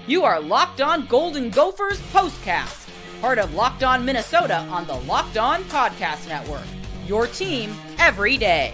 You are Locked On Golden Gophers Postcast, part of Locked On Minnesota on the Locked On Podcast Network. Your team every day.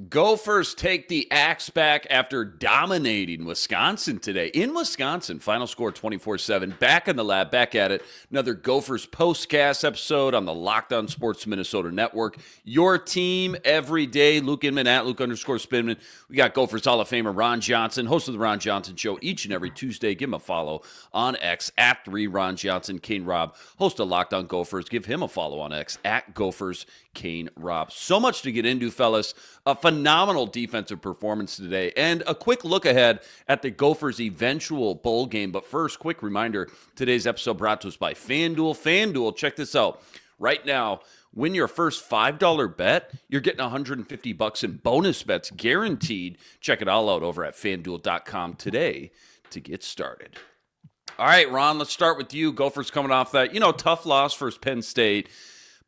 Gophers take the axe back after dominating Wisconsin today. In Wisconsin, final score 24-7. Back in the lab, back at it. Another Gophers Postcast episode on the Locked On Sports Minnesota Network. Your team every day. Luke Inman at Luke_Spinman. We got Gophers Hall of Famer Ron Johnson, host of the Ron Johnson Show each and every Tuesday. Give him a follow on X at 3Ron Johnson. Kane Robb, host of Locked On Gophers. Give him a follow on X at Gophers Kane Robb. So much to get into, fellas. A phenomenal defensive performance today, and a quick look ahead at the Gophers' eventual bowl game. But first, quick reminder, today's episode brought to us by FanDuel. FanDuel, check this out. Right now, win your first $5 bet, you're getting $150 in bonus bets guaranteed. Check it all out over at FanDuel.com today to get started. All right, Ron, let's start with you. Gophers coming off that, tough loss versus Penn State.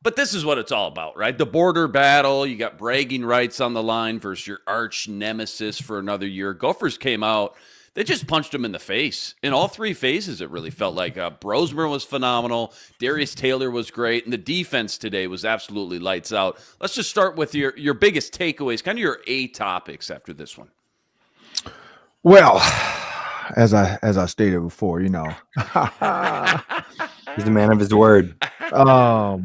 But this is what it's all about, right? The border battle, you got bragging rights on the line versus your arch nemesis for another year. Gophers came out, they just punched them in the face. In all three phases, it really felt like. Brosmer was phenomenal, Darius Taylor was great, and the defense today was absolutely lights out. Let's just start with your biggest takeaways, kind of your A topics after this one. Well, as I stated before, he's the man of his word. No,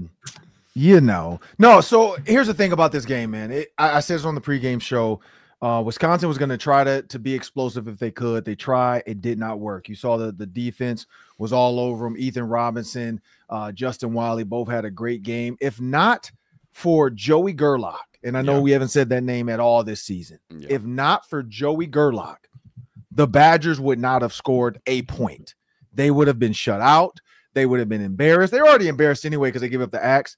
so here's the thing about this game, man. I said this on the pregame show. Wisconsin was going to try to be explosive if they could. They tried. It did not work. You saw the defense was all over them. Ethan Robinson, Justin Wiley both had a great game. If not for Joey Gerlach, and I know we haven't said that name at all this season. Yeah. If not for Joey Gerlach, the Badgers would not have scored a point. They would have been shut out. They would have been embarrassed. They're already embarrassed anyway because they give up the axe.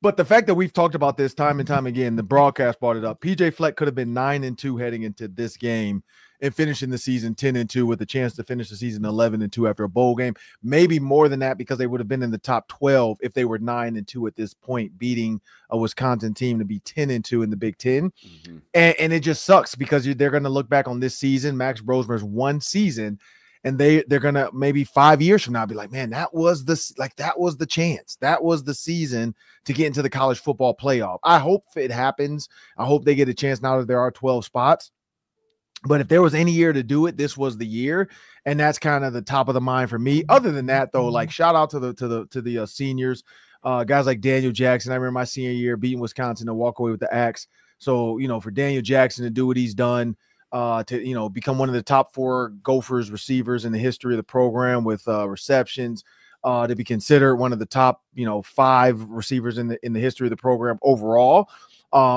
But the fact that we've talked about this time and time again, the broadcast brought it up. PJ Fleck could have been 9-2 heading into this game and finishing the season 10-2 with a chance to finish the season 11-2 after a bowl game. Maybe more than that because they would have been in the top 12 if they were 9-2 at this point, beating a Wisconsin team to be 10-2 in the Big Ten. Mm-hmm. And it just sucks because they're going to look back on this season, Max Brosmer's one season, and they're gonna maybe 5 years from now be like, man, that was the chance. That was the season to get into the college football playoff. I hope it happens. I hope they get a chance now that there are 12 spots. But if there was any year to do it, this was the year, and that's kind of the top of the mind for me. Other than that, though, like shout out to the seniors, guys like Daniel Jackson. I remember my senior year beating Wisconsin to walk away with the axe. So for Daniel Jackson to do what he's done. To become one of the top 4 Gophers receivers in the history of the program with receptions, to be considered one of the top 5 receivers in the history of the program overall.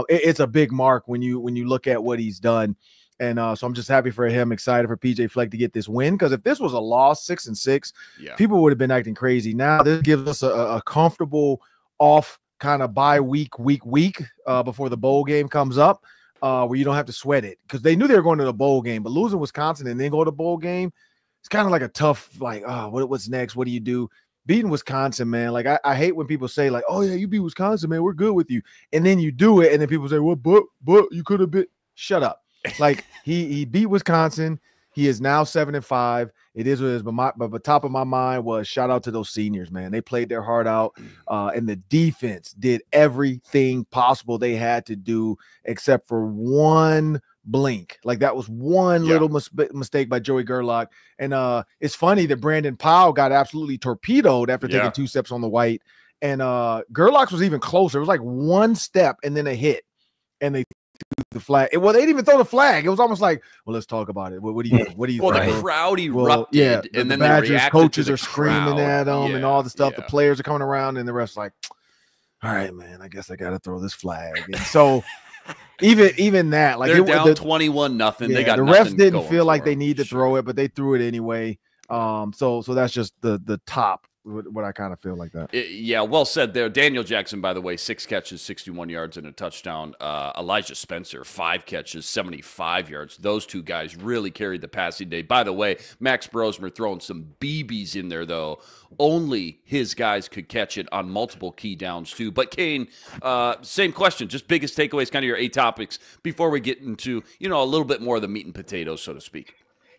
It's a big mark when you look at what he's done, and so I'm just happy for him. Excited for PJ Fleck to get this win, because if this was a loss 6-6, people would have been acting crazy. Now this gives us a comfortable off kind of bye week before the bowl game comes up. Where you don't have to sweat it, because they knew they were going to the bowl game, but losing Wisconsin and then go to the bowl game, it's kind of like a tough, what's next? What do you do? Beating Wisconsin, man. Like I hate when people say like, oh yeah, you beat Wisconsin, man, we're good with you. And then you do it. And then people say, well, but you could have been, shut up. Like he beat Wisconsin. He is now 7-5. It is what it is. But the top of my mind was shout out to those seniors, man. They played their heart out, and the defense did everything possible they had to do, except for one blink. Like that was one little mistake by Joey Gerlach. And it's funny that Brandon Powell got absolutely torpedoed after taking 2 steps on the white. And Gerlach's was even closer. It was like 1 step and then a hit, and they the flag. They didn't even throw the flag. It was almost like, well, let's talk about it. What do you think? Well, the crowd erupted, and then the Badgers coaches are screaming at them and all the stuff. The players are coming around, and the ref's like, all right, man, I guess I got to throw this flag. And so even that, like they're down 21-0. They got the refs didn't feel like they need to throw it, but they threw it anyway. So that's just the top. What I kind of feel like that. Well said there. Daniel Jackson, by the way, 6 catches, 61 yards, and a touchdown. Elijah Spencer, 5 catches, 75 yards. Those 2 guys really carried the passing day. By the way, Max Brosmer throwing some BBs in there, though. Only his guys could catch it on multiple key downs, too. But, Kane, same question. Just biggest takeaways, kind of your 8 topics before we get into, a little bit more of the meat and potatoes, so to speak.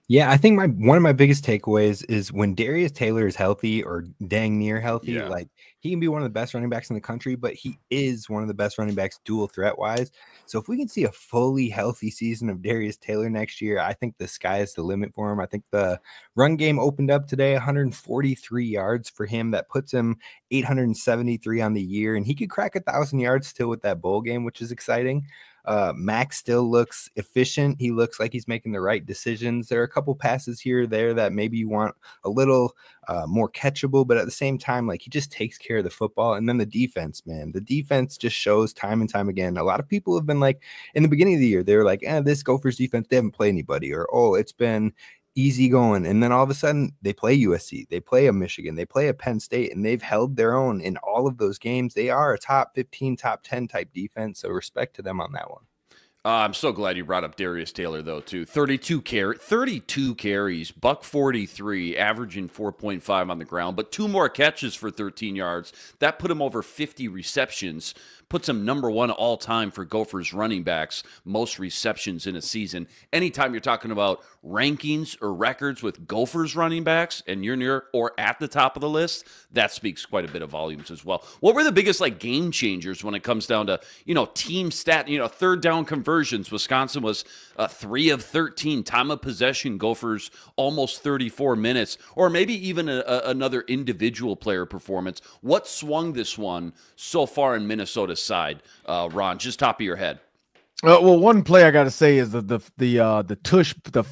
Yeah, I think one of my biggest takeaways is when Darius Taylor is healthy or dang near healthy, like he can be one of the best running backs in the country, but he is one of the best running backs dual threat wise. So if we can see a fully healthy season of Darius Taylor next year, I think the sky is the limit for him. I think the run game opened up today, 143 yards for him. That puts him 873 on the year, and he could crack 1,000 yards still with that bowl game, which is exciting. Max still looks efficient. He looks like he's making the right decisions. There are a couple passes here or there that maybe you want a little more catchable, but at the same time, like he just takes care of the football. And then the defense, man, the defense just shows time and time again. A lot of people have been like, in the beginning of the year, they were like, this Gophers defense, they haven't played anybody, or, oh, it's been easy going. And then all of a sudden they play USC, they play a Michigan, they play a Penn State, and they've held their own in all of those games. They are a top 15, top 10 type defense. So respect to them on that one. I'm so glad you brought up Darius Taylor, though, too. 32 carries, $143, averaging 4.5 on the ground, but 2 more catches for 13 yards. That put him over 50 receptions, puts him number 1 all time for Gophers running backs, most receptions in a season. Anytime you're talking about rankings or records with Gophers running backs and you're near or at the top of the list, that speaks quite a bit of volumes as well. What were the biggest game changers when it comes down to, team stat, third down conversions? Wisconsin was 3 of 13. Time of possession, Gophers almost 34 minutes, or maybe even another individual player performance. What swung this one so far in Minnesota's side, Ron? Just top of your head. Well, one play I got to say is the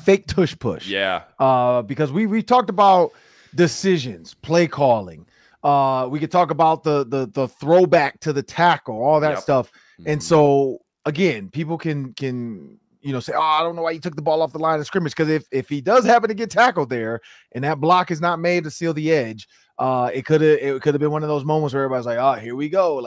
fake tush push. Yeah. Because we talked about decisions, play calling. We could talk about the throwback to the tackle, all that stuff. And so again, people can say, oh, I don't know why you took the ball off the line of scrimmage, because if he does happen to get tackled there and that block is not made to seal the edge, it could have been one of those moments where everybody's like, oh, here we go.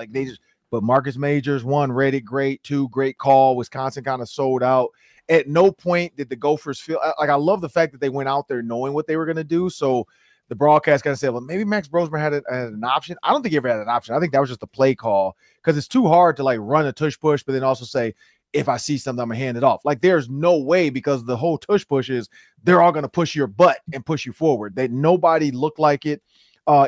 But Marcus Majors, 1, read it great, 2, great call. Wisconsin kind of sold out. At no point did the Gophers feel like, I love the fact that they went out there knowing what they were going to do. So the broadcast kind of said, well, maybe Max Brosmer had an option. I don't think he ever had an option. I think that was just a play call, because it's too hard to run a tush push, but then also say, if I see something, I'm going to hand it off. There's no way, because the whole tush push is they're all going to push your butt and push you forward. Nobody looked like it.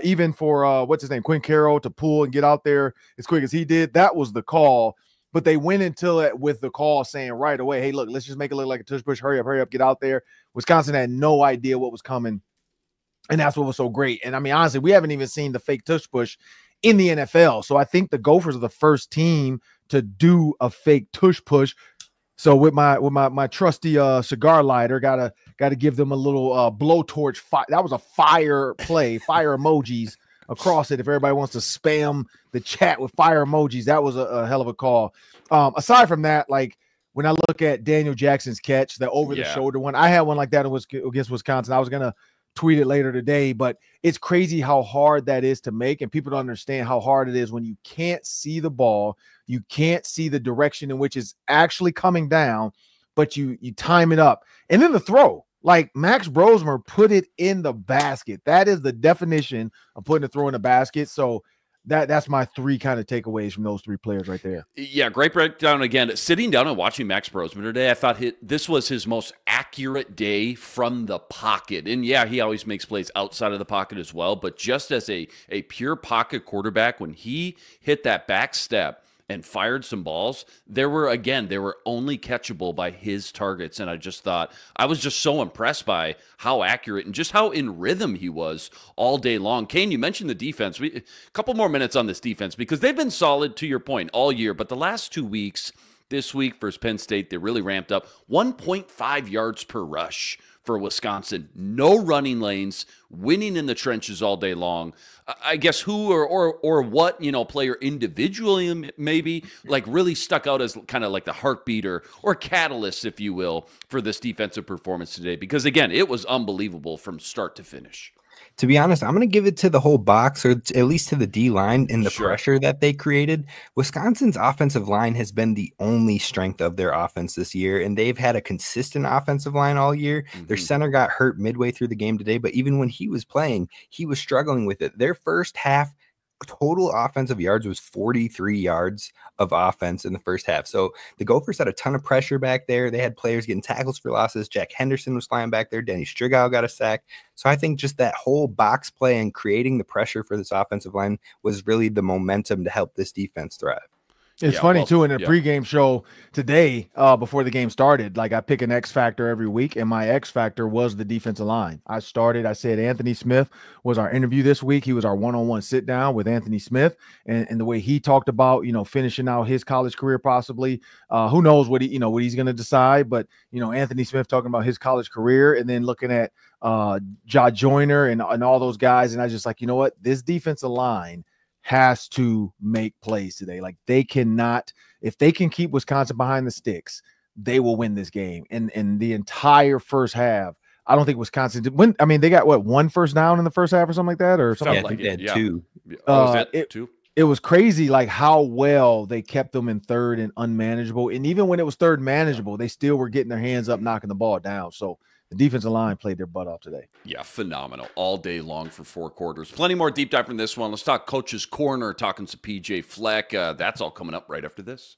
Even for what's his name, Quinn Carroll, to pull and get out there as quick as he did, that was the call. But they went into it with the call saying right away, hey, look, let's just make it look like a tush push. Hurry up, get out there. Wisconsin had no idea what was coming, and that's what was so great. And I mean, honestly, we haven't even seen the fake tush push in the NFL. So I think the Gophers are the first team to do a fake tush push. So with my trusty cigar lighter, gotta give them a little blowtorch. That was a fire play, fire emojis across it. If everybody wants to spam the chat with fire emojis, that was a hell of a call. Aside from that, when I look at Daniel Jackson's catch, the over the shoulder one, I had one like that against Wisconsin. I was gonna tweet it later today, but it's crazy how hard that is to make, and people don't understand how hard it is when you can't see the ball, you can't see the direction in which it's actually coming down, but you time it up. And then the throw, Max Brosmer put it in the basket. That is the definition of putting a throw in the basket. So that's my 3 kind of takeaways from those 3 players right there. Yeah, great breakdown again. Sitting down and watching Max Brosmer today, I thought this was his most accurate day from the pocket. And yeah, he always makes plays outside of the pocket as well, but just as a pure pocket quarterback, when he hit that back step and fired some balls, they were only catchable by his targets. And I just thought, I was just so impressed by how accurate and just how in rhythm he was all day long. Kane, you mentioned the defense. A couple more minutes on this defense, because they've been solid, to your point, all year. But the last 2 weeks, this week versus Penn State, they really ramped up. 1.5 yards per rush for Wisconsin. No running lanes, winning in the trenches all day long. I guess who or what, player individually maybe really stuck out as kind of like the heartbeat or catalyst, if you will, for this defensive performance today? Because again, it was unbelievable from start to finish. To be honest, I'm going to give it to the whole box, or at least to the D-line and the pressure that they created. Wisconsin's offensive line has been the only strength of their offense this year, and they've had a consistent offensive line all year. Their center got hurt midway through the game today, but even when he was playing, he was struggling with it. Their first half total offensive yards was 43 yards of offense in the first half. So the Gophers had a ton of pressure back there. They had players getting tackles for losses. Jack Henderson was flying back there. Danny Strigow got a sack. So I think just that whole box play and creating the pressure for this offensive line was really the momentum to help this defense thrive. It's funny, too, in a pregame show today, before the game started, like I pick an X factor every week, and my X factor was the defensive line. I said Anthony Smith was our interview this week. He was our one-on-one sit-down with Anthony Smith, and the way he talked about, finishing out his college career possibly. Who knows what he's going to decide, but, Anthony Smith talking about his college career and then looking at Ja Joyner and all those guys, and I was just like, you know what? This defensive line has to make plays today. Like they cannot, if they can keep Wisconsin behind the sticks, they will win this game. And the entire first half, I don't think Wisconsin did win. I mean, they got one first down in the first half or something like that, or something. Yeah, I think they had two. Two? It was crazy, like how well they kept them in third and unmanageable. And even when it was third manageable, they still were getting their hands up, knocking the ball down. So the defensive line played their butt off today. Yeah, phenomenal. All day long for 4 quarters. Plenty more deep dive from this one. Let's talk Coach's Corner, talking to PJ Fleck. That's all coming up right after this.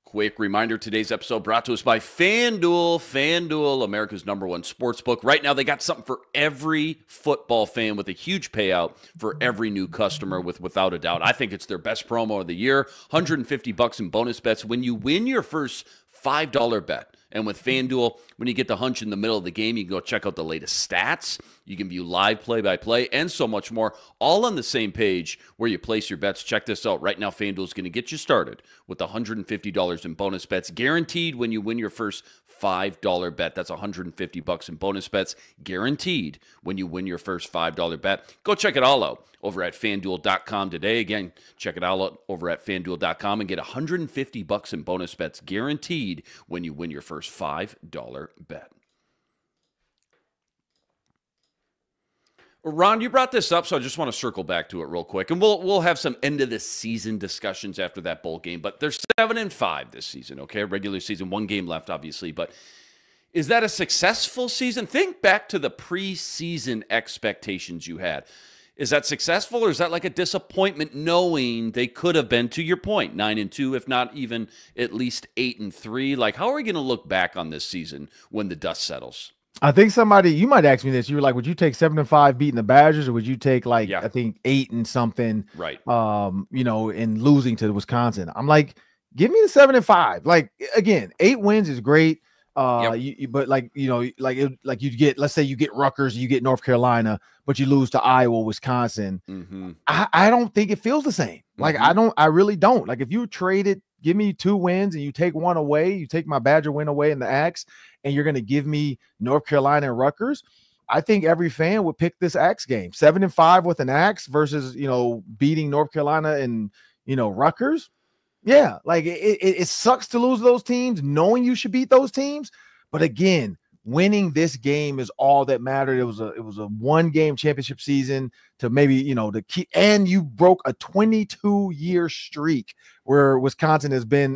Quick reminder, today's episode brought to us by FanDuel. FanDuel, America's #1 sportsbook. Right now, they got something for every football fan with a huge payout for every new customer without a doubt. I think it's their best promo of the year. $150 in bonus bets when you win your first $5 bet. And with FanDuel, when you get the hunch in the middle of the game, you can go check out the latest stats. You can view live play-by-play and so much more, all on the same page where you place your bets. Check this out. Right now, FanDuel is going to get you started with $150 in bonus bets, guaranteed when you win your first $5 bet. That's $150 in bonus bets, guaranteed when you win your first $5 bet. Go check it all out over at FanDuel.com today. Again, check it all out over at FanDuel.com and get $150 in bonus bets, guaranteed when you win your first $5 bet. Ron, you brought this up, so I just want to circle back to it real quick. And we'll have some end-of-the-season discussions after that bowl game. But they're 7-5 this season, okay? Regular season, 1 game left, obviously. But is that a successful season? Think back to the preseason expectations you had. Is that successful, or is that like a disappointment knowing they could have been, to your point, 9-2, if not even at least 8-3? Like, how are we going to look back on this season when the dust settles? I think you might ask me this. You were like, would you take 7-5 beating the Badgers, or would you take I think 8 and something, right? And losing to Wisconsin? I'm like, give me the 7-5. Like, again, 8 wins is great. But you get, let's say you get Rutgers, you get North Carolina, but you lose to Iowa, Wisconsin. Mm-hmm. I don't think it feels the same. Like, I really don't. Like, if you traded, give me 2 wins and you take 1 away, you take my Badger win away in the Axe, and you're going to give me North Carolina and Rutgers, I think every fan would pick this Axe game. 7-5 with an Axe versus, beating North Carolina and, Rutgers. Yeah, like it sucks to lose those teams, knowing you should beat those teams. But again, winning this game is all that mattered. It was a 1-game championship season to maybe, to keep, and you broke a 22-year streak where Wisconsin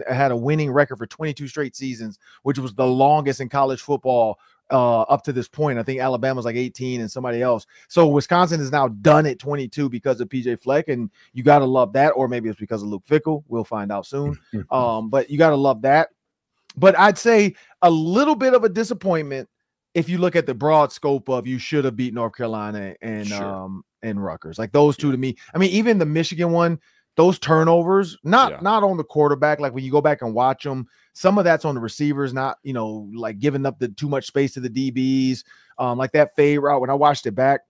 had a winning record for 22 straight seasons, which was the longest in college football up to this point. I think Alabama's like 18 and somebody else. So Wisconsin is now done at 22 because of PJ Fleck, and you got to love that. Or maybe it's because of Luke Fickell. We'll find out soon. But you got to love that. But I'd say a little bit of a disappointment if you look at the broad scope of you should have beat North Carolina and Rutgers. Like those two to me. I mean, even the Michigan one, those turnovers, not on the quarterback. Like when you go back and watch them, some of that's on the receivers, not, like giving up the too much space to the DBs. Like that fade route, when I watched it back,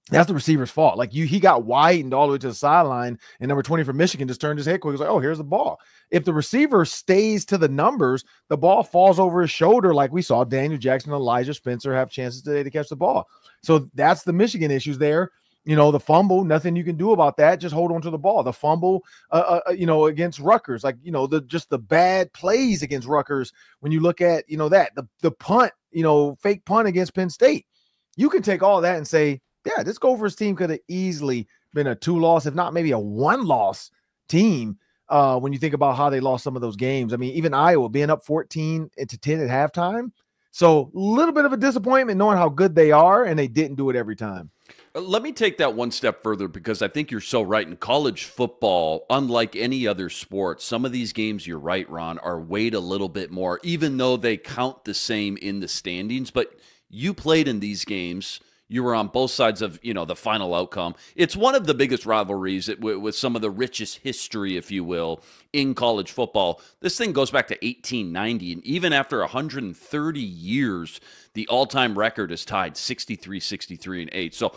that's the receiver's fault. Like he got widened all the way to the sideline, and number 20 for Michigan just turned his head quick. He was like, oh, here's the ball. If the receiver stays to the numbers, the ball falls over his shoulder, like we saw Daniel Jackson and Elijah Spencer have chances today to catch the ball. So that's the Michigan issues there. The fumble, nothing you can do about that. Just hold on to the ball. The fumble, against Rutgers, like, the bad plays against Rutgers. When you look at, the punt, fake punt against Penn State, you can take all that and say, yeah, this Gophers team could have easily been a 2-loss, if not maybe a 1-loss team. When you think about how they lost some of those games. I mean, even Iowa being up 14-10 at halftime. So a little bit of a disappointment knowing how good they are, and they didn't do it every time. Let me take that one step further because I think you're so right. In college football, unlike any other sport, some of these games, you're right, Ron, are weighed a little bit more, even though they count the same in the standings. But you played in these games. You were on both sides of, the final outcome. It's one of the biggest rivalries with some of the richest history, if you will, in college football. This thing goes back to 1890, and even after 130 years, the all-time record is tied 63, 63, and 8. So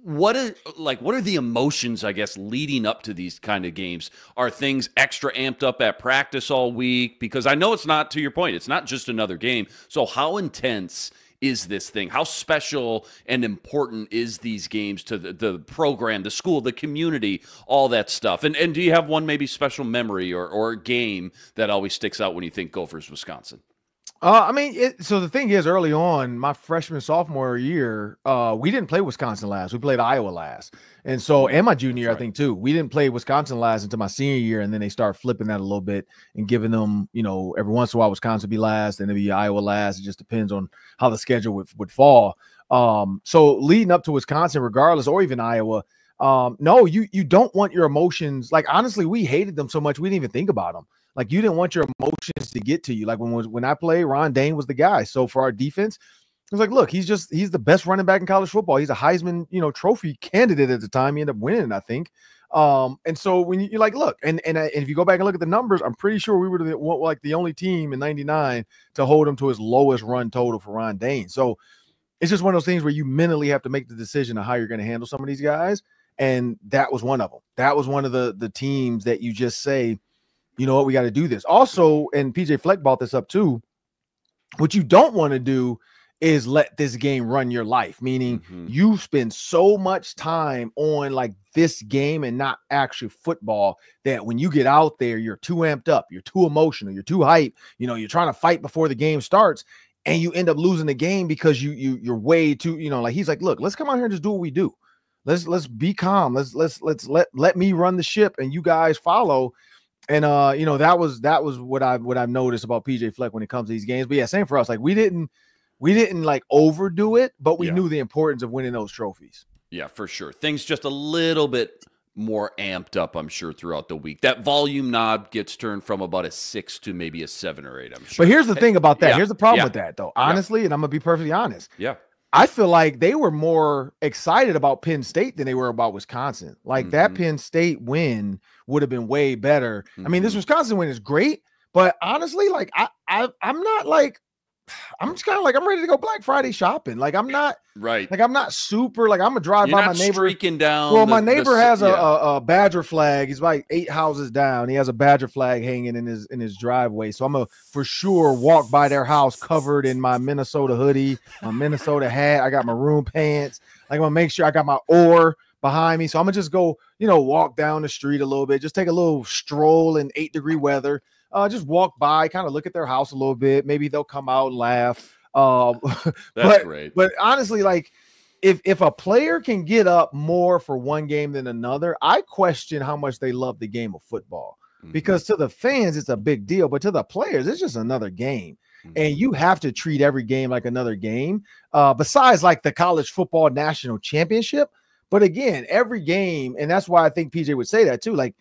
what are the emotions, I guess, leading up to these kind of games? Are things extra amped up at practice all week? Because I know it's not, to your point, it's not just another game. So how intense is this thing? How special and important is these games to the program, the school, the community, all that stuff? And do you have one maybe special memory or game that always sticks out when you think Gophers, Wisconsin? So the thing is, early on, my freshman, sophomore year, we didn't play Wisconsin last. We played Iowa last. And my junior year, I think, too. We didn't play Wisconsin last until my senior year, and then they start flipping that a little bit and giving them, every once in a while, Wisconsin be last, and it'd be Iowa last. It just depends on how the schedule would fall. So leading up to Wisconsin, regardless, or even Iowa, no, you don't want your emotions. Like, honestly, we hated them so much, we didn't even think about them. Like, you didn't want your emotions to get to you. Like, when I played, Ron Dayne was the guy. So for our defense, it was like, look, he's the best running back in college football. He's a Heisman, trophy candidate at the time. He ended up winning, I think. And so when you're like, look, and if you go back and look at the numbers, I'm pretty sure we were the only team in '99 to hold him to his lowest run total for Ron Dayne. So it's just one of those things where you mentally have to make the decision of how you're going to handle some of these guys. And that was one of them. That was one of the teams that you just say, you know what, we got to do this. Also, and PJ Fleck brought this up too, what you don't want to do is let this game run your life, meaning you spend so much time on like this game and not actually football that when you get out there, you're too amped up, you're too emotional, you're too hype, you're trying to fight before the game starts, and you end up losing the game because you're way too, like he's like, look, let's come out here and just do what we do. Let's be calm. Let's let me run the ship and you guys follow. And that was what I've noticed about PJ Fleck when it comes to these games. But yeah, same for us. Like we didn't like overdo it, but we knew the importance of winning those trophies. Yeah, for sure. Things just a little bit more amped up, I'm sure, throughout the week. That volume knob gets turned from about a 6 to maybe a 7 or 8, I'm sure. But here's the thing about that. Yeah. Here's the problem with that, though. Honestly, and I'm gonna be perfectly honest. Yeah. I feel like they were more excited about Penn State than they were about Wisconsin. Like that Penn State win would have been way better. I mean, this Wisconsin win is great, but honestly, like I'm not like, I'm just kind of like, I'm ready to go Black Friday shopping. Like I'm not like, I'm not super, like I'm gonna drive by my neighbor. Streaking down. Well, my neighbor has a Badger flag. He's like 8 houses down. He has a Badger flag hanging in his driveway. So I'm gonna for sure walk by their house covered in my Minnesota hoodie, my Minnesota hat. I got maroon pants. Like I'm gonna make sure I got my oar behind me. So I'm gonna just go, walk down the street a little bit, just take a little stroll in 8-degree weather. Just walk by, kind of look at their house a little bit. Maybe they'll come out and laugh. That's great. But honestly, like if a player can get up more for one game than another, I question how much they love the game of football. Because to the fans, it's a big deal, but to the players, it's just another game. And you have to treat every game like another game. Besides like the college football national championship. But again, every game, and that's why I think PJ would say that too. Like,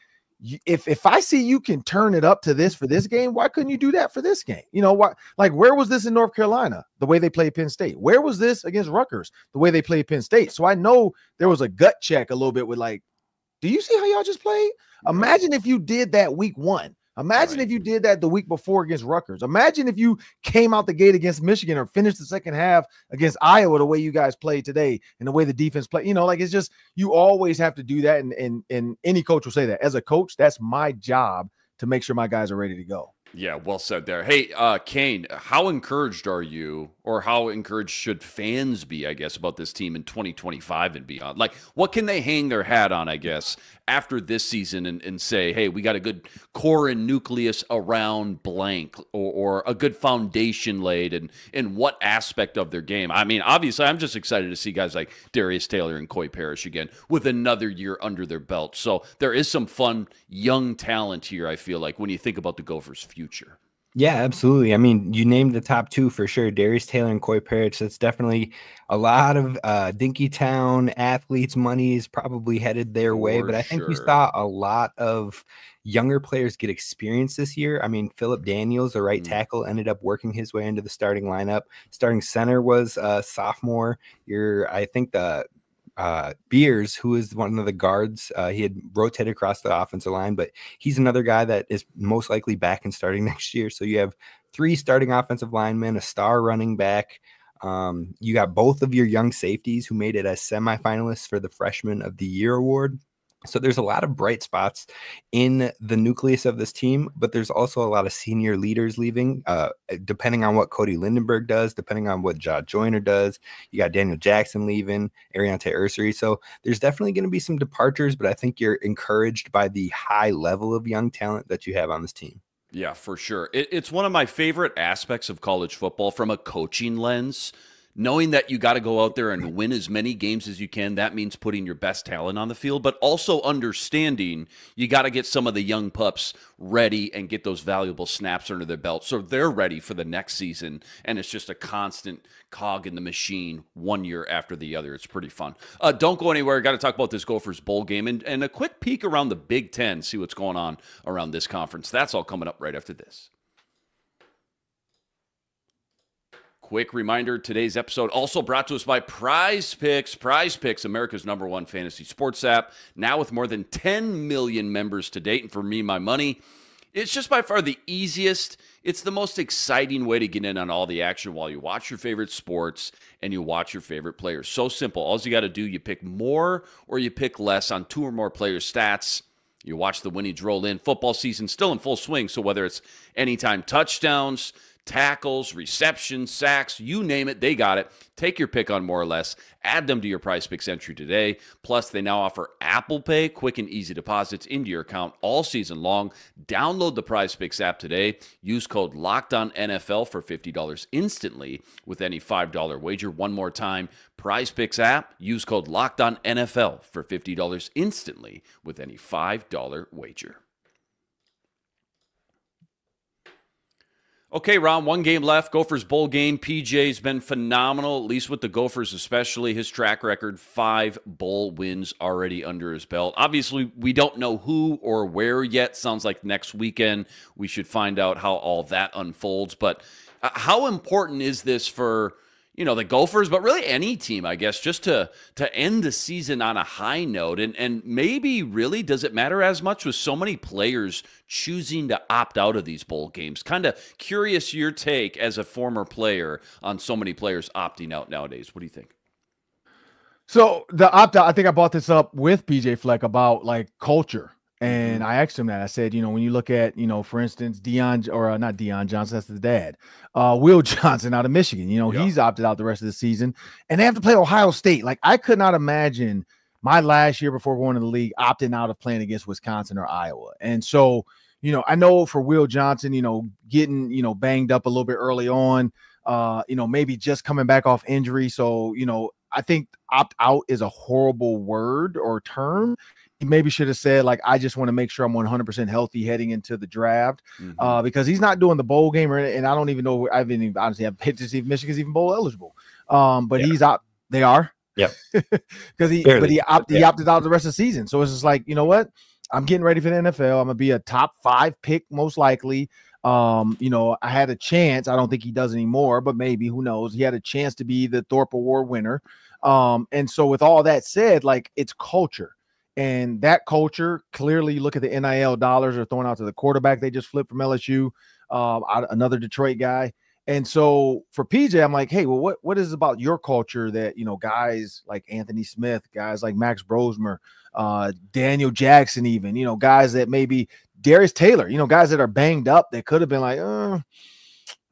if I see you can turn it up to this for this game, why couldn't you do that for this game? Why? Like, where was this in North Carolina? The way they played Penn State. Where was this against Rutgers? The way they played Penn State. So I know there was a gut check a little bit with like, do you see how y'all just played? Imagine if you did that week 1. Imagine if you did that the week before against Rutgers. Imagine if you came out the gate against Michigan or finished the second half against Iowa the way you guys played today and the way the defense played. Like it's just, you always have to do that. And any coach will say that. As a coach, that's my job to make sure my guys are ready to go. Yeah, well said there. Hey, Kane, how encouraged are you, or how encouraged should fans be, I guess, about this team in 2025 and beyond? Like, what can they hang their hat on, I guess, after this season and say, hey, we got a good core and nucleus around blank, or a good foundation laid in what aspect of their game? I mean, obviously, I'm just excited to see guys like Darius Taylor and Coy Parrish again with another year under their belt. So there is some fun, young talent here, I feel like, when you think about the Gophers' future. Yeah, absolutely. I mean, you named the top two for sure, Darius Taylor and Coy Parrish. That's definitely a lot of Dinkytown athletes' money is probably headed their way. For But I think you sure. saw a lot of younger players get experience this year. I mean, Philip Daniels, the right tackle, ended up working his way into the starting lineup. Starting center was a sophomore. I think the Beers, who is one of the guards, he had rotated across the offensive line, but he's another guy that is most likely back and starting next year. So you have 3 starting offensive linemen, a star running back. You got both of your young safeties who made it as semifinalists for the Freshman of the Year award. So there's a lot of bright spots in the nucleus of this team, but there's also a lot of senior leaders leaving, depending on what Cody Lindenberg does, depending on what Ja Joyner does. You got Daniel Jackson leaving, Ariante Ursary. So there's definitely going to be some departures, but I think you're encouraged by the high level of young talent that you have on this team. Yeah, for sure. It's one of my favorite aspects of college football from a coaching lens. Knowing that you got to go out there and win as many games as you can, that means putting your best talent on the field, but also understanding you got to get some of the young pups ready and get those valuable snaps under their belt so they're ready for the next season. And it's just a constant cog in the machine 1 year after the other. It's pretty fun. Don't go anywhere. Got to talk about this Gophers bowl game and a quick peek around the Big Ten, see what's going on around this conference. That's all coming up right after this. Quick reminder, today's episode also brought to us by Prize Picks. Prize Picks, America's #1 fantasy sports app, now with more than 10 million members to date. And for me, my money, it's just by far the easiest. It's the most exciting way to get in on all the action while you watch your favorite sports and you watch your favorite players. So simple. All you got to do, you pick more or you pick less on 2 or more players' stats. You watch the winnings roll in. Football season still in full swing, so whether it's anytime touchdowns, tackles, receptions, sacks, you name it, they got it. Take your pick on more or less. Add them to your Prize Picks entry today. Plus, they now offer Apple Pay, quick and easy deposits into your account all season long. Download the Prize Picks app today. Use code LOCKEDONNFL for $50 instantly with any $5 wager. One more time, Prize Picks app. Use code LOCKEDONNFL for $50 instantly with any $5 wager. Okay, Ron, 1 game left. Gophers bowl game. PJ's been phenomenal, at least with the Gophers especially. His track record, 5 bowl wins already under his belt. Obviously, we don't know who or where yet. Sounds like next weekend we should find out how all that unfolds. But how important is this for, the Gophers, but really any team, I guess, just to end the season on a high note? And maybe really, does it matter as much with so many players choosing to opt out of these bowl games? Kind of curious your take as a former player on so many players opting out nowadays. What do you think? So the opt-out, I think I brought this up with PJ Fleck about culture. And I asked him that. I said, when you look at, for instance, not Deion Johnson, that's the dad, Will Johnson out of Michigan, he's opted out the rest of the season and they have to play Ohio State. I could not imagine my last year before going to the league opting out of playing against Wisconsin or Iowa. And so, I know for Will Johnson, getting, banged up a little bit early on, maybe just coming back off injury. So, I think opt out is a horrible word or term. He maybe should have said, I just want to make sure I'm 100% healthy heading into the draft, because he's not doing the bowl game, and I don't even know. I haven't even honestly have paid to see if Michigan's even bowl eligible. But he's out. They are. Yeah. Because he opted out the rest of the season. So it's just you know what? I'm getting ready for the NFL. I'm gonna be a top 5 pick most likely. I had a chance. I don't think he does anymore, but maybe, who knows? He had a chance to be the Thorpe Award winner. And so with all that said, it's culture. And that culture, clearly, you look at the NIL dollars are thrown out to the quarterback they just flipped from LSU, another Detroit guy. And so for PJ, I'm like, hey, well, what is it about your culture that, guys like Anthony Smith, guys like Max Brosmer, Daniel Jackson, even, guys that maybe Darius Taylor, guys that are banged up that could have been I'm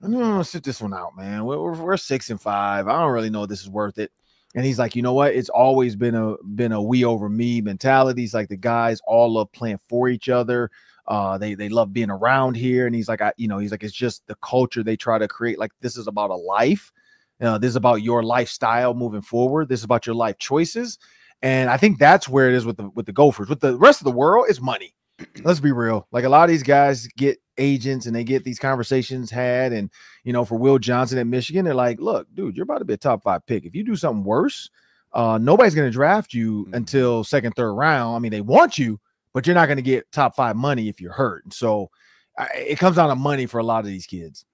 gonna sit this one out, man. We're 6-5. I don't really know if this is worth it. And he's like, you know what? It's always been a we over me mentality. He's like, the guys all love playing for each other. They love being around here. And he's like, it's just the culture they try to create. This is about a life. This is about your lifestyle moving forward. This is about your life choices. And I think that's where it is with the Gophers. With the rest of the world, it's money. Let's be real. A lot of these guys get agents and they get these conversations had. And, for Will Johnson at Michigan, they're like, look, dude, you're about to be a top 5 pick. If you do something worse, nobody's going to draft you until second, third round. I mean, they want you, but you're not going to get top 5 money if you're hurt. And so it comes down to money for a lot of these kids.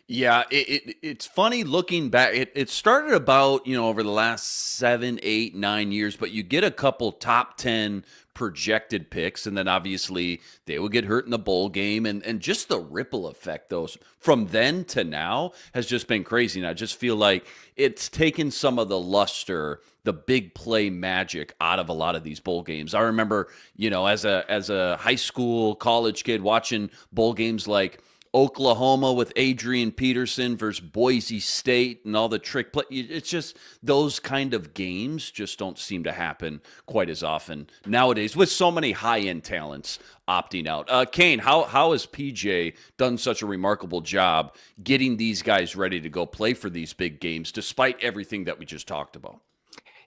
Yeah, it's funny looking back. It started about, over the last 7, 8, 9 years, but you get a couple top 10 projected picks, and then obviously they will get hurt in the bowl game. And just the ripple effect, those from then to now has just been crazy. And I just feel like it's taken some of the luster, the big play magic out of a lot of these bowl games. I remember, as a high school, college kid watching bowl games like Oklahoma with Adrian Peterson versus Boise State and all the trick play. It's just those kind of games just don't seem to happen quite as often nowadays with so many high-end talents opting out. Kane, how has PJ done such a remarkable job getting these guys ready to go play for these big games despite everything that we just talked about?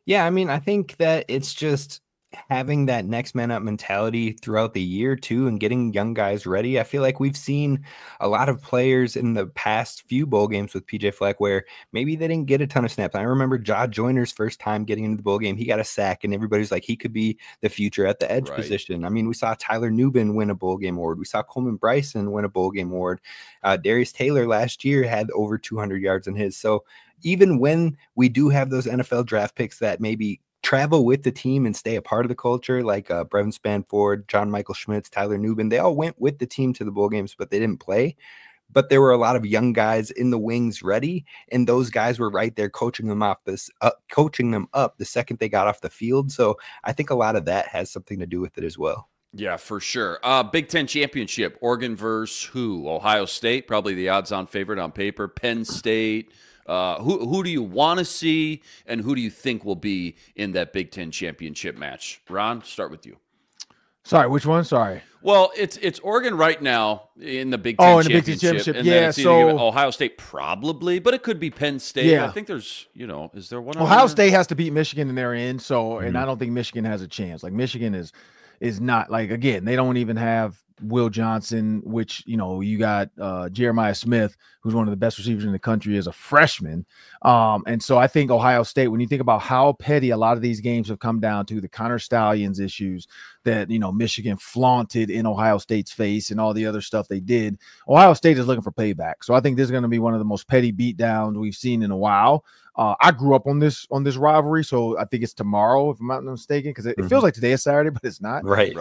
Yeah, I mean, I think that it's just having that next man up mentality throughout the year too, and getting young guys ready. I feel like we've seen a lot of players in the past few bowl games with PJ Fleck where maybe they didn't get a ton of snaps. I remember Ja Joyner's first time getting into the bowl game. He got a sack and everybody's like, he could be the future at the edge position. I mean, we saw Tyler Nubin win a bowl game award. We saw Coleman Bryson win a bowl game award. Darius Taylor last year had over 200 yards in his. So even when we do have those NFL draft picks that maybe travel with the team and stay a part of the culture, like Brevin Spanford, John Michael Schmitz, Tyler Nubin, they all went with the team to the bowl games, but they didn't play. But there were a lot of young guys in the wings ready, and those guys were right there coaching them up the second they got off the field. So I think a lot of that has something to do with it as well. Yeah, for sure. Big Ten championship, Oregon versus who? Ohio State, probably the odds-on favorite on paper. Penn State. Who do you want to see, and who do you think will be in that Big Ten championship match? Ron, start with you. Sorry, which one? Sorry. Well, it's Oregon right now in the Big Ten championship. And then it's Ohio State probably, but it could be Penn State. Yeah. I think there's, is there one? Ohio State has to beat Michigan and they're in. So, and I don't think Michigan has a chance. Like Michigan is not, like, again, they don't even have Will Johnson, which, you got Jeremiah Smith, who's one of the best receivers in the country as a freshman. And so I think Ohio State, when you think about how petty a lot of these games have come down to, the Connor Stallions issues that, Michigan flaunted in Ohio State's face and all the other stuff they did, Ohio State is looking for payback. So I think this is going to be one of the most petty beatdowns we've seen in a while. I grew up on this rivalry, so I think it's tomorrow, if I'm not mistaken, because it feels like today is Saturday, but it's not. Right.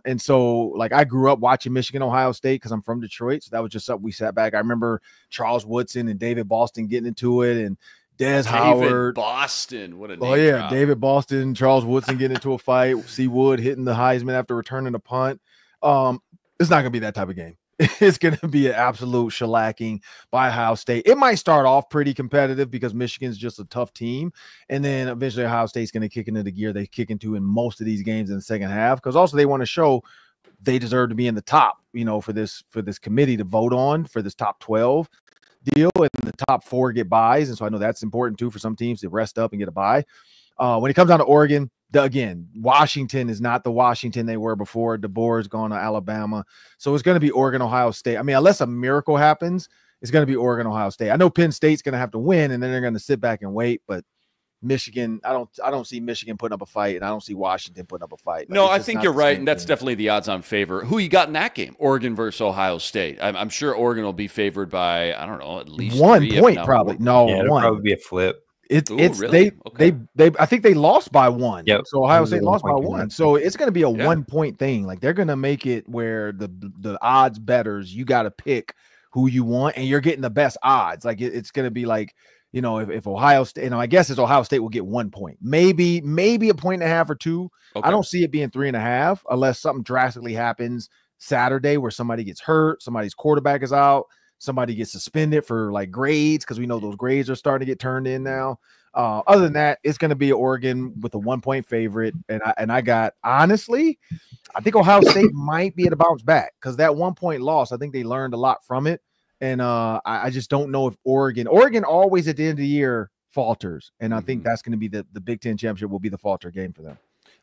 And so, like, I grew up watching Michigan, Ohio State, because I'm from Detroit, so that was just something we sat back. I remember Charles Woodson and David Boston getting into it, and Des Howard. Boston, what a name. Oh yeah, drop. David Boston, Charles Woodson getting into a fight. C. Wood hitting the Heisman after returning a punt. It's not gonna be that type of game. It's going to be an absolute shellacking by Ohio State. It might start off pretty competitive because Michigan's just a tough team. And then eventually Ohio State's going to kick into the gear they kick into in most of these games in the second half, because also they want to show they deserve to be in the top, for this committee to vote on for this top 12 deal, and the top 4 get buys. And so I know that's important too for some teams to rest up and get a bye. When it comes down to Oregon, again, Washington is not the Washington they were before. DeBoer has gone to Alabama. So it's going to be Oregon, Ohio State. I mean, unless a miracle happens, it's going to be Oregon, Ohio State. I know Penn State's going to have to win, and then they're going to sit back and wait. But Michigan, I don't see Michigan putting up a fight, and I don't see Washington putting up a fight. No, I think you're right, and that's definitely the odds-on favor. Who you got in that game? Oregon versus Ohio State. I'm sure Oregon will be favored by, I don't know, at least 1 point probably. No, it'll probably be a flip. Really? They I think they lost by 1. Yep. So Ohio State lost by 1. So it's going to be a 1 point thing. Like, they're going to make it where the odds bettors, you got to pick who you want, and you're getting the best odds. Like, it's going to be like, if Ohio State, I guess it's Ohio State will get 1 point, maybe a point and a half or 2. Okay. I don't see it being 3.5 unless something drastically happens Saturday where somebody gets hurt, somebody's quarterback is out, somebody gets suspended for like grades, because we know those grades are starting to get turned in now. Other than that, it's going to be Oregon with a 1 point favorite. And I got, honestly, I think Ohio State might be at a bounce back, because that 1 point loss, I think they learned a lot from it. And I just don't know if Oregon always at the end of the year falters. And I think that's going to be the Big Ten championship will be the falter game for them.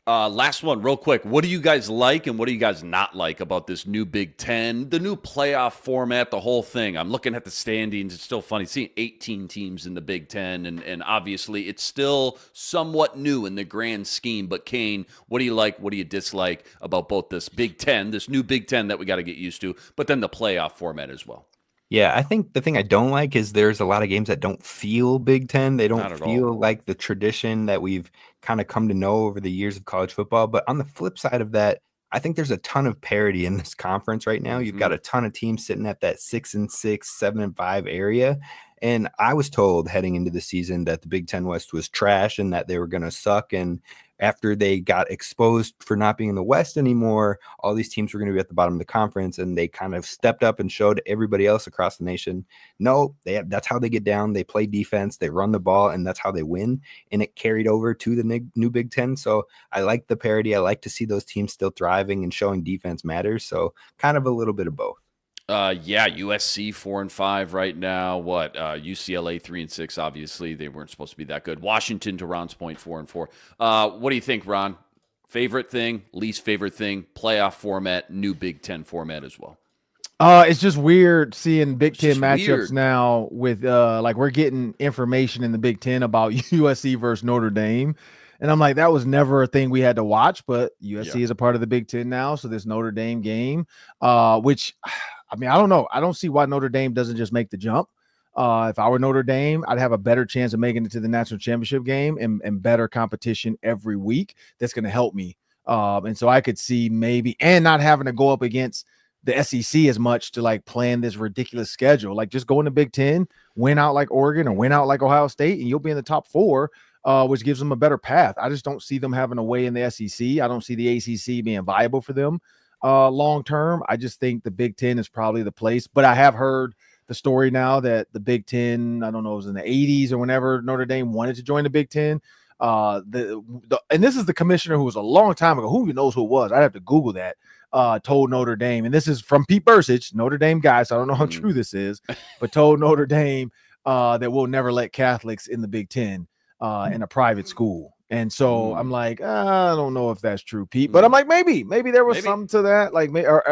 Last one, real quick. What do you guys like and what do you guys not like about this new Big Ten, the new playoff format, the whole thing? I'm looking at the standings. It's still funny seeing 18 teams in the Big Ten, and obviously it's still somewhat new in the grand scheme. But, Kane, what do you like, what do you dislike about both this Big Ten, this new Big Ten that we got to get used to, but then the playoff format as well? Yeah, I think the thing I don't like is there's a lot of games that don't feel Big Ten. They don't feel like the tradition that we've kind of come to know over the years of college football. But on the flip side of that, I think there's a ton of parity in this conference right now. You've got a ton of teams sitting at that 6-6, 7-5 area. And I was told heading into the season that the Big Ten West was trash and that they were going to suck. And after they got exposed for not being in the West anymore, all these teams were going to be at the bottom of the conference, and they kind of stepped up and showed everybody else across the nation, no, that's how they get down. They play defense, they run the ball, and that's how they win. And it carried over to the new Big Ten. So I like the parity. I like to see those teams still thriving and showing defense matters. So kind of a little bit of both. Yeah, USC 4-5 right now. UCLA 3-6. Obviously, they weren't supposed to be that good. Washington, to Ron's point, 4-4. What do you think, Ron? Favorite thing, least favorite thing, playoff format, new Big Ten format as well. It's just weird seeing Big Ten matchups now with like we're getting information in the Big Ten about USC versus Notre Dame. And I'm like, that was never a thing we had to watch, but USC is a part of the Big Ten now. So this Notre Dame game, which, I mean, I don't know. I don't see why Notre Dame doesn't just make the jump. If I were Notre Dame, I'd have a better chance of making it to the national championship game and better competition every week. That's going to help me. And so I could see maybe, and not having to go up against the SEC as much to like plan this ridiculous schedule. Like just go in the Big Ten, win out like Oregon or win out like Ohio State, and you'll be in the top 4. Which gives them a better path. I just don't see them having a way in the SEC. I don't see the ACC being viable for them long term. I just think the Big Ten is probably the place. But I have heard the story now that the Big Ten, I don't know, it was in the 80s or whenever Notre Dame wanted to join the Big Ten. And this is the commissioner who was a long time ago. Who even knows who it was? I'd have to Google that. Told Notre Dame, and this is from Pete Bursich, Notre Dame guy, so I don't know how true this is, but told Notre Dame that we'll never let Catholics in the Big Ten. In a private school. And so I'm like, I don't know if that's true, Pete, but I'm like, maybe there was something to that. Like,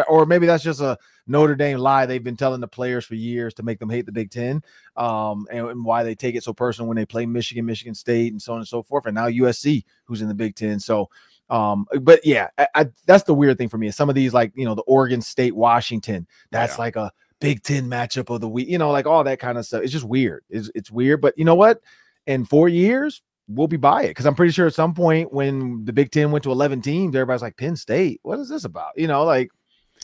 or maybe that's just a Notre Dame lie they've been telling the players for years to make them hate the Big Ten, and why they take it so personal when they play Michigan, Michigan State, and so on and so forth. And now USC, who's in the Big Ten. So, but yeah, that's the weird thing for me is some of these, like, the Oregon State, Washington, that's like a Big Ten matchup of the week, like all that kind of stuff. It's just weird. It's weird, but you know what? In 4 years, we'll be by it because I'm pretty sure at some point when the Big Ten went to 11 teams, everybody's like, Penn State, what is this about? Like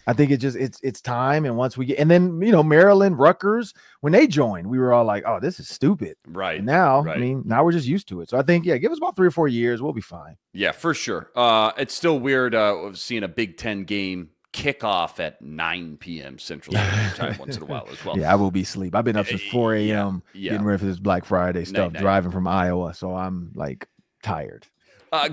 I think it's time. And once we get, and then Maryland, Rutgers, when they joined, we were all like, oh, this is stupid. Right. And now, I mean, now we're just used to it. So I think, give us about 3 or 4 years, we'll be fine. Yeah, for sure. It's still weird seeing a Big Ten game kickoff at 9 p.m. Central Standard Time once in a while as well. Yeah, I will be asleep. I've been up since 4 a.m. Getting ready for this Black Friday stuff, driving from Iowa. So I'm like tired.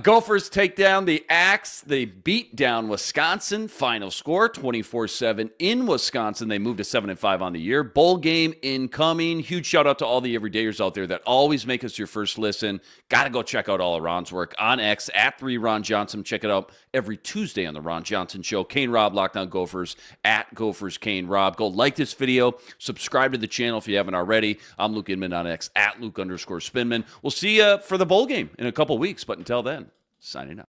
Gophers take down the Axe. They beat down Wisconsin. Final score 24-7 in Wisconsin. They moved to 7-5 on the year. Bowl game incoming. Huge shout out to all the everydayers out there that always make us your first listen. Got to go check out all of Ron's work on X at 3Ron Johnson. Check it out every Tuesday on the Ron Johnson Show. Kane Rob, Locked On Gophers at Gophers Kane Rob. Go like this video. Subscribe to the channel if you haven't already. I'm Luke Inman on X at Luke_Spinman. We'll see you for the bowl game in a couple weeks, but until then, signing out.